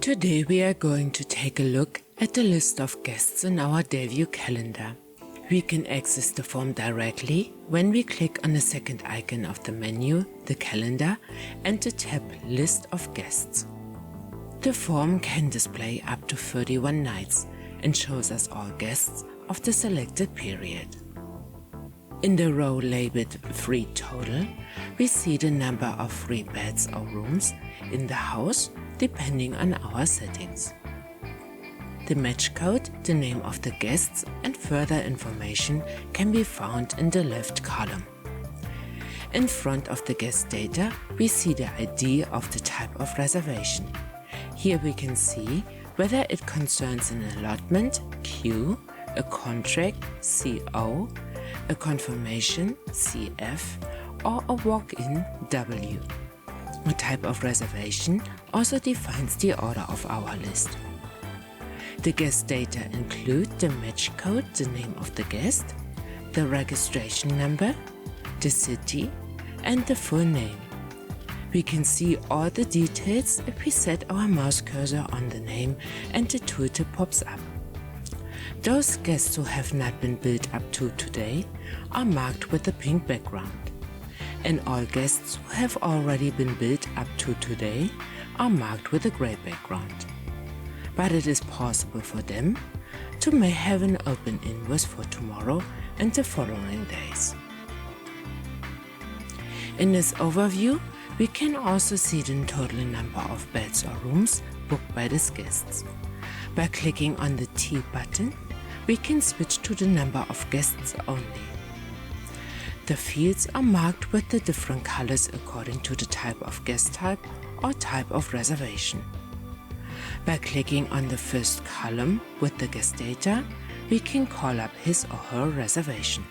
Today we are going to take a look at the list of guests in our Dayview Calendar. We can access the form directly when we click on the second icon of the menu, the calendar, and the tab List of Guests. The form can display up to 31 nights and shows us all guests of the selected period. In the row labeled Free Total, we see the number of free beds or rooms in the house depending on our settings. The match code, the name of the guests, and further information can be found in the left column. In front of the guest data, we see the ID of the type of reservation. Here we can see whether it concerns an allotment, queue, a contract, CO, a confirmation, CF, or a walk-in, W. A type of reservation also defines the order of our list. The guest data include the match code, the name of the guest, the registration number, the city, and the full name. We can see all the details if we set our mouse cursor on the name and the tooltip pops up. Those guests who have not been built up to today are marked with a pink background, and all guests who have already been built up to today are marked with a gray background. But it is possible for them to may have an open invoice for tomorrow and the following days. In this overview, we can also see the total number of beds or rooms booked by these guests. By clicking on the T button, we can switch to the number of guests only. The fields are marked with the different colors according to the type of guest type or type of reservation. By clicking on the first column with the guest data, we can call up his or her reservation.